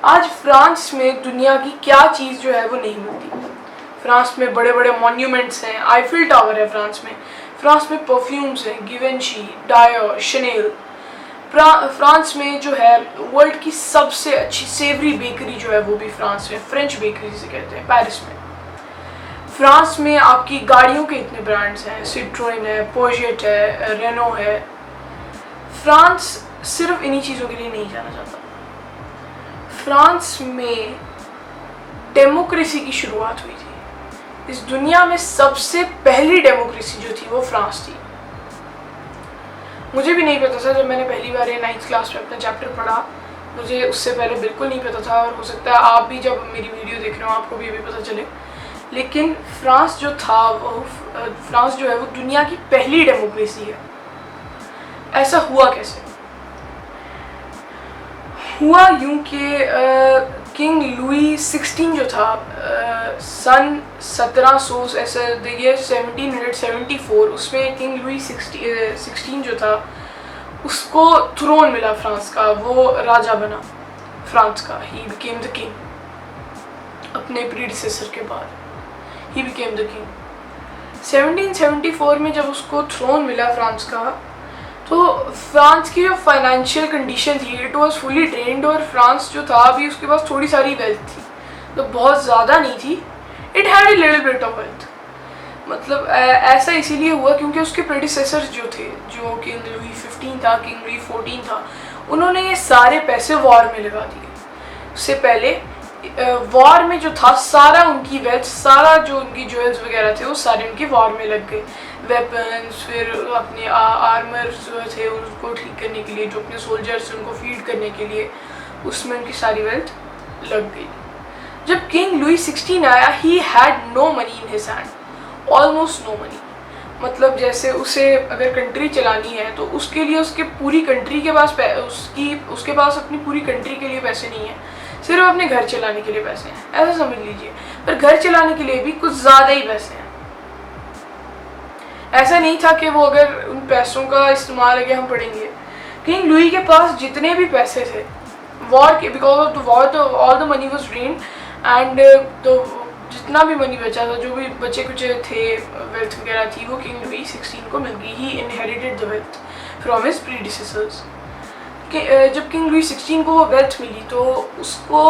आज फ्रांस में दुनिया की क्या चीज़ जो है वो नहीं मिलती। फ्रांस में बड़े बड़े मॉन्यूमेंट्स हैं, आईफिल टावर है फ्रांस में। फ्रांस में परफ्यूम्स हैं, गिवेंशी, डायर, शनेल। फ्रांस में जो है वर्ल्ड की सबसे अच्छी सेवरी बेकरी जो है वो भी फ्रांस में, फ्रेंच बेकरी जिसे कहते हैं, पेरिस में। फ्रांस में आपकी गाड़ियों के इतने ब्रांड्स हैं, सिट्रोइन है, पोर्शे है, रेनो है। फ्रांस सिर्फ इन्हीं चीज़ों के लिए नहीं जाना जाता। फ्रांस में डेमोक्रेसी की शुरुआत हुई थी। इस दुनिया में सबसे पहली डेमोक्रेसी जो थी वो फ्रांस थी। मुझे भी नहीं पता था जब मैंने पहली बार ये 9th क्लास में अपना चैप्टर पढ़ा। मुझे उससे पहले बिल्कुल नहीं पता था, और हो सकता है आप भी जब मेरी वीडियो देख रहे हो आपको भी पता चले। लेकिन फ्रांस जो था वो फ्रांस जो है वो दुनिया की पहली डेमोक्रेसी है। ऐसा हुआ कैसे? हुआ यूं कि किंग लुई 16 जो था सन 1700 ऐसे देखिए 1774, उसमें किंग लुई 16 जो था उसको थ्रोन मिला फ्रांस का, वो राजा बना फ्रांस का। ही बिकेम द किंग अपने प्रीडिसेसर के बाद। ही बिकेम द किंग 1774 में। जब उसको थ्रोन मिला फ्रांस का, तो फ्रांस की जो फाइनेंशियल कंडीशन थी इट वाज फुली ड्रेन्ड, और फ्रांस जो था अभी उसके पास थोड़ी सारी वेल्थ थी, तो बहुत ज़्यादा नहीं थी। It had a little bit of wealth. मतलब ऐसा इसीलिए हुआ क्योंकि उसके प्रेडिसेसर्स जो थे, जो किंग लुई 15 था, किंग लुई 14 था, उन्होंने ये सारे पैसे वॉर में लगा दिए। उससे पहले वॉर में जो था सारा उनकी वेल्थ, सारा जो उनकी ज्वेल्स वगैरह थे वो सारे उनके वॉर में लग गए। वेपन्स, फिर अपने आर्मर जो थे उनको ठीक करने के लिए, जो अपने सोल्जर्स उनको फीड करने के लिए, उसमें उनकी सारी वेल्थ लग गई। जब किंग लुई 16 आया, he had no money in his hand, almost no money. मतलब जैसे उसे अगर कंट्री चलानी है तो उसके लिए उसके पूरी कंट्री के पास उसके पास अपनी पूरी कंट्री के लिए पैसे नहीं है, सिर्फ अपने घर चलाने के लिए पैसे हैं, ऐसा समझ लीजिए। पर घर चलाने के लिए भी कुछ ज़्यादा ही पैसे हैं। ऐसा नहीं था कि वो अगर उन पैसों का इस्तेमाल आगे हम पढ़ेंगे, किंग लुई के पास जितने भी पैसे थे वॉर के, because of the war all the money was drained, and जितना भी मनी बचा था, जो भी बचे कुछ थे, वेल्थ वगैरह थी, वो किंग लुई 16 को मिल गई। He inherited the wealth from his predecessors. जब किंग लुई 16 को वो वेल्थ मिली तो उसको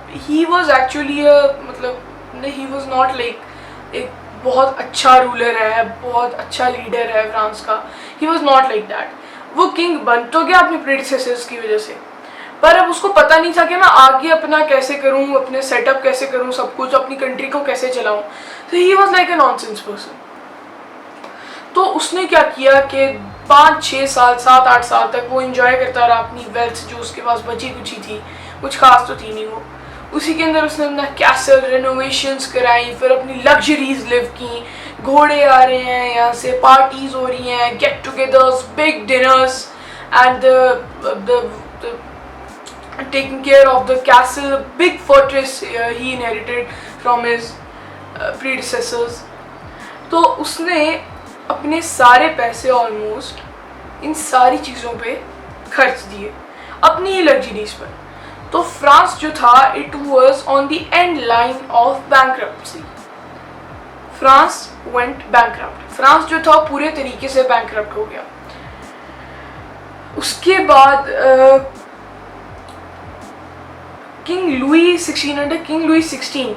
ही वॉज एक्चुअली मतलब ही वॉज नॉट लाइक एक बहुत अच्छा रूलर है, बहुत अच्छा लीडर है फ्रांस का। He was not like that. वो किंग बन तो गया अपने प्रेडिसेसर्स की वजह से, पर अब उसको पता नहीं था कि मैं आगे अपना कैसे करूं, अपने सेटअप कैसे करूं, सब कुछ अपनी कंट्री को कैसे चलाऊं। तो he was like a nonsense person. तो उसने क्या किया कि 5-6 साल, 7-8 साल तक वो एंजॉय करता रहा अपनी वेल्थ जो उसके पास बची कुछ थी, कुछ खास तो थी नहीं वो। उसी के अंदर उसने अपना कैसल रेनोवेशंस कराई, फिर अपनी लग्जरीज लिव की। घोड़े आ रहे हैं, यहाँ से पार्टीज हो रही हैं, get togethers, big dinners, and taking care of the castle, big fortress he inherited from his predecessors. तो उसने अपने सारे पैसे ऑलमोस्ट इन सारी चीज़ों पे खर्च दिए, अपनी ही लग्जरीज पर। तो फ्रांस जो था it was on the end line of bankruptcy. France went bankrupt. France जो था पूरे तरीके से बैंकरप्ट हो गया। उसके बाद king Louis 16, under king Louis 16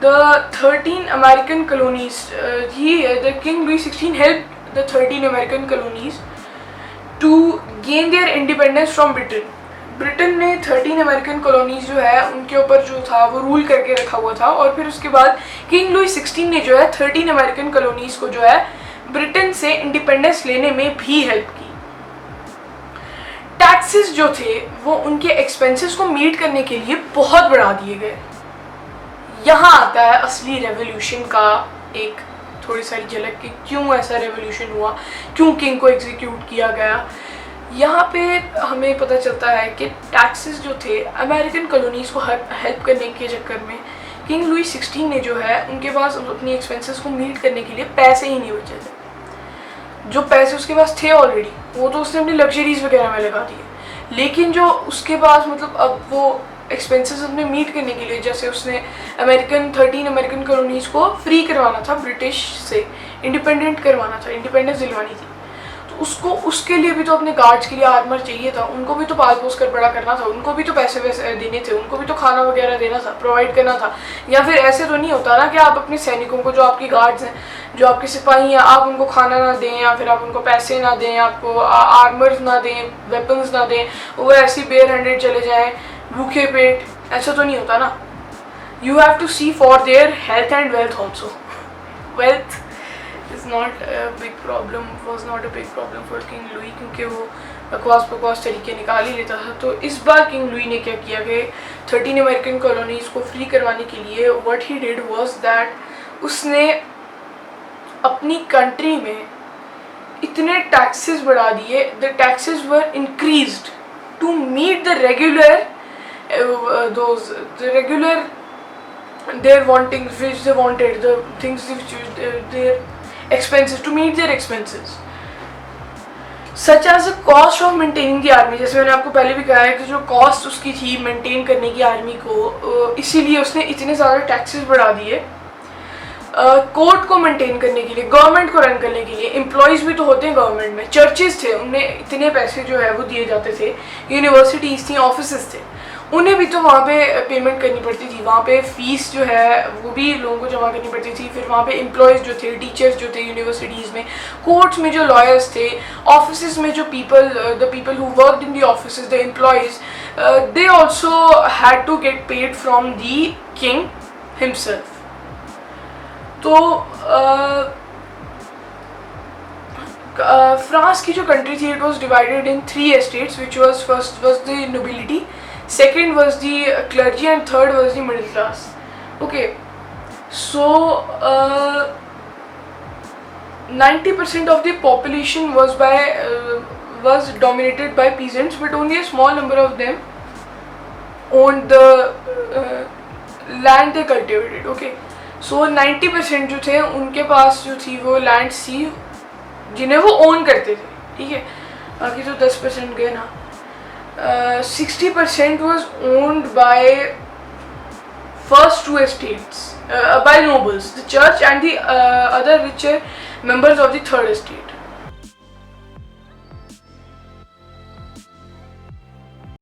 the 13 American colonies, the King Louis 16 helped the 13 American colonies to gain their independence from Britain. Britain ने 13 अमेरिकन कॉलोनीज जो है उनके ऊपर जो था वो रूल करके रखा हुआ था, और फिर उसके बाद किंग लुई 16 ने जो है 13 अमेरिकन कॉलोनीज को जो है ब्रिटेन से इंडिपेंडेंस लेने में भी हेल्प की। टैक्सेस जो थे वो उनके एक्सपेंसेस को मीट करने के लिए बहुत बढ़ा दिए गए। यहाँ आता है असली रेवोल्यूशन का एक थोड़ी सारी झलक कि क्यों ऐसा रेवोल्यूशन हुआ, क्यों किंग को एग्जीक्यूट किया गया। यहाँ पे हमें पता चलता है कि टैक्सेस जो थे अमेरिकन कॉलोनीज़ को हेल्प करने के चक्कर में किंग लुई 16 ने जो है उनके पास अपनी एक्सपेंसेस को मीट करने के लिए पैसे ही नहीं बचे थे। जो पैसे उसके पास थे ऑलरेडी वो तो उसने अपनी लग्जरीज वगैरह में लगा दिए, लेकिन जो उसके पास मतलब अब वो एक्सपेंसेस अपने मीट करने के लिए, जैसे उसने 13 अमेरिकन कॉलोनीज़ को फ्री करवाना था ब्रिटिश से, इंडिपेंडेंट करवाना था, इंडिपेंडेंस दिलवानी थी, तो उसको उसके लिए भी तो अपने गार्ड्स के लिए आर्मर चाहिए था, उनको भी तो पाल पोस कर बड़ा करना था, उनको भी तो पैसे वैसे देने थे, उनको भी तो खाना वगैरह देना था, प्रोवाइड करना था। या फिर ऐसे तो नहीं होता ना कि आप अपने सैनिकों को, जो आपके गार्ड्स हैं, जो आपके सिपाही हैं, आप उनको खाना ना दें या फिर आप उनको पैसे ना दें, आपको आर्मर्स ना दें, वेपन्स ना दें, वो ऐसे बेयर हैंडेड चले जाएँ भूखे पेट, ऐसा तो नहीं होता ना। You have to see for their health and wealth also. Wealth is not a big problem, was not a big problem for king Louis, क्योंकि वो बकवास तरीके निकाल ही लेता था। तो इस बार किंग लुई ने क्या किया कि 13 अमेरिकन कॉलोनीज़ को फ्री करवाने के लिए what he did was that उसने अपनी कंट्री में इतने टैक्सेस बढ़ा दिए, the taxes were increased to meet the regular their wantings which they wanted, the things which their expenses, to meet their expenses, such as the cost of maintaining the army। जैसे मैंने आपको पहले भी कहा है कि जो कॉस्ट उसकी थी मेंटेन करने की आर्मी को, इसीलिए उसने इतने ज़्यादा टैक्सेस बढ़ा दिए। कोर्ट को मेंटेन करने के लिए, गवर्नमेंट को रन करने के लिए, एम्प्लॉयज़ भी तो होते हैं गवर्नमेंट में, चर्चेज थे, उन्हें इतने पैसे जो है वो दिए जाते थे, यूनिवर्सिटीज़ थी, ऑफिसेस थे, उन्हें भी तो वहाँ पे पेमेंट करनी पड़ती थी, वहाँ पे फीस जो है वो भी लोगों को जमा करनी पड़ती थी। फिर वहाँ पे एम्प्लॉयज़ जो थे, टीचर्स जो थे यूनिवर्सिटीज़ में, कोर्ट्स में जो लॉयर्स थे, ऑफिसेस में जो the people who worked in the offices, the employees, they also had to get paid from the king himself. तो फ्रांस की जो कंट्री थी, it was divided in 3 estates, which was first was the nobility, second was the clergy, and third was the middle class. Okay, so 90% of the population was dominated by peasants, but only a small number of them owned the land they cultivated. Okay, so 90% जो थे उनके पास जो थी वो land थी जिन्हें वो own करते थे, ठीक है, बाकी तो 10% गए ना। 60% was owned by first 2 estates, by nobles, the church and the other richer members of the third estate.